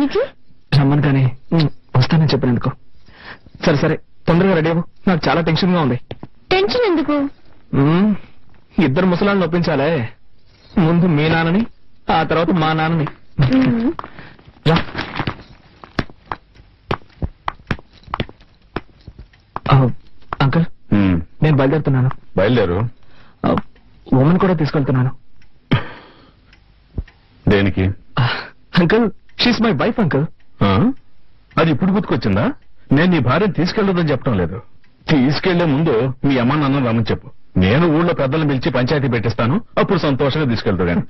దేనికి? రమ్మని కానీ వస్తానని చెప్పినందుకు. సరే సరే తొందరగా రెడీ అవ్వు, నాకు చాలా టెన్షన్ గా ఉంది. టెన్షన్ ఎందుకు? ఇద్దరు ముసలాళ్ళని ఒప్పించాలే. ముందు మీ నాన్నని, ఆ తర్వాత మా నాన్నని. రా. అంకుల్ నేను బయలుదేరుతున్నాను. బయలుదేరు. ఉమెన్ కూడా తీసుకెళ్తున్నాను. దేనికి? Uncle she's my wife uncle. అది ఇప్పుడు గుర్తుకొచ్చిందా? నేను నీ భార్యను తీసుకెళ్లదని చెప్పడం లేదు. తీసుకెళ్లే ముందు మీ అమ్మ నాన్న రమ్మని చెప్పు. నేను ఊళ్ళో పెద్దలను పిలిచి పంచాయతీ పెట్టిస్తాను, అప్పుడు సంతోషంగా తీసుకెళ్తాను.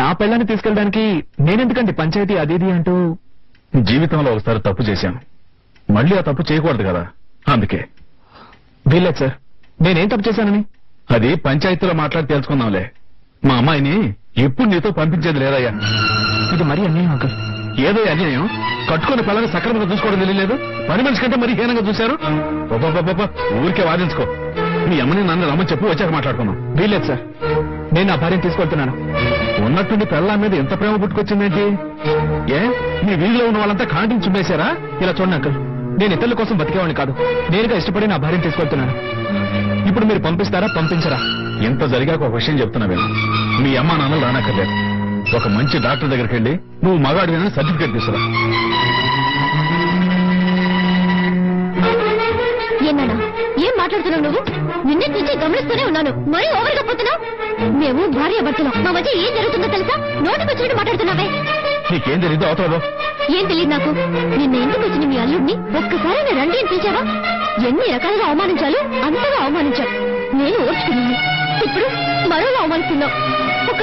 నా పిల్లని తీసుకెళ్ళడానికి నేనెందుకండి పంచాయతీ అదేది అంటూ? జీవితంలో ఒకసారి తప్పు చేశాను, మళ్ళీ ఆ తప్పు చేయకూడదు కదా, అందుకే. వీల్లేదు సార్, నేనేం తప్పు చేశానని? అది పంచాయతీలో మాట్లాడి తెలుసుకుందాంలే. మా అమ్మాయిని ఎప్పుడు నీతో పంపించేది లేదయ్యా. ఇది మరీ అన్యాయం అంకుల్. ఏదో అన్యాయం? కట్టుకుని పిల్లల్ని సక్రమంగా చూసుకోవడం తెలియలేదు, పని మనిషి కంటే మరీ హీనంగా చూశారు. ఊరికే వాదించుకో. మీ అమ్మని నన్ను రమ్మని చెప్పి వచ్చాక మాట్లాడుకున్నాం. వీల్లేదు సార్, నేను నా భార్యను తీసుకెళ్తున్నాను. ఉన్నట్టుండి పిల్లల మీద ఎంత ప్రేమ పుట్టుకొచ్చిందేంటి? ఏ మీ వీధిలో ఉన్న వాళ్ళంతా కాంటిని చుమ్మేశారా? ఇలా చూడండి అంకుల్, నేను ఇతరుల కోసం బతికేవాడిని కాదు, నేనుగా ఇష్టపడి నా భార్యను తీసుకెళ్తున్నాను. ఇప్పుడు మీరు పంపిస్తారా పంపించరా? ఇంత జరిగాక ఒక విషయం చెప్తున్నా విను. మీ అమ్మ నాన్నలు రానక్కర్లేదు. ఒక మంచి డాక్టర్ దగ్గరికి వెళ్ళి నువ్వు మగాడిని సర్టిఫికేట్ తీసుకురా. ఏనాడా ఏం మాట్లాడుతున్నావు నువ్వు? నిన్నటి నుంచి గమనిస్తూనే ఉన్నాను, మరీ ఓవర్గా పోతున్నావు. మేము భార్య భర్తలు, మా మధ్య ఏం జరుగుతుందో తెలుసా? నోటికి వచ్చినట్టు మాట్లాడుతున్నావే. నీకేం తెలియదు అవుతావు? ఏం తెలియదు నాకు. నిన్న ఎందుకు వచ్చిన మీ అల్లుడిని ఒక్కసారి రండి అని పిలిచావా? ఎన్ని రకాలుగా అవమానించాలో అంతగా అవమానించావు. నేను ఓర్చుకున్నాను, ఇప్పుడు మరోలా అవమానిస్తున్నావు. ఒక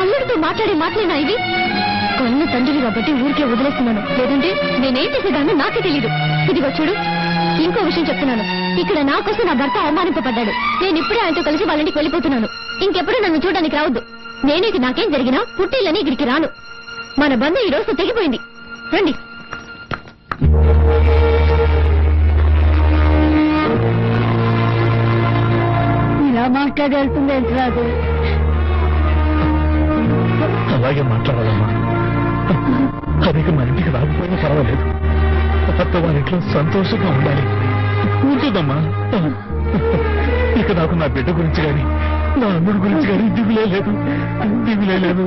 అల్లుడితో మాట్లాడే మాటలేనా ఇవి? కన్ను తండ్రివి కాబట్టి ఊరికే వదిలేస్తున్నాను, లేదంటే నేనేం చేసేదాన్ని నాకే తెలీదు. ఇదిగో చూడు, ఇంకో విషయం చెప్తున్నాను. ఇక్కడ నా కోసం నా భర్త అవమానింపబడ్డాడు. నేను ఇప్పుడే ఆయనతో కలిసి వాళ్ళ ఇంటికి వెళ్ళిపోతున్నాను. ఇంకెప్పుడు నన్ను చూడడానికి రావద్దు. నేనేకి నాకేం జరిగినా పుట్టిల్లని ఇక్కడికి రాను. మన బంధం ఈ రోజు తెగిపోయింది. రండి. ఇలా మాట్లాడాల్సిందే రాదు. అలాగే మాట్లాడాలమ్మా. అదే మన ఇంటికి రాకపోయినా పర్వాలేదు, అత్త వాళ్ళ ఇంట్లో సంతోషంగా ఉండాలి. ఉంటుందమ్మా. ఇక నాకు నా బిడ్డ గురించి గాని నా అల్లుడి గురించి గాని దిగులే లేదు.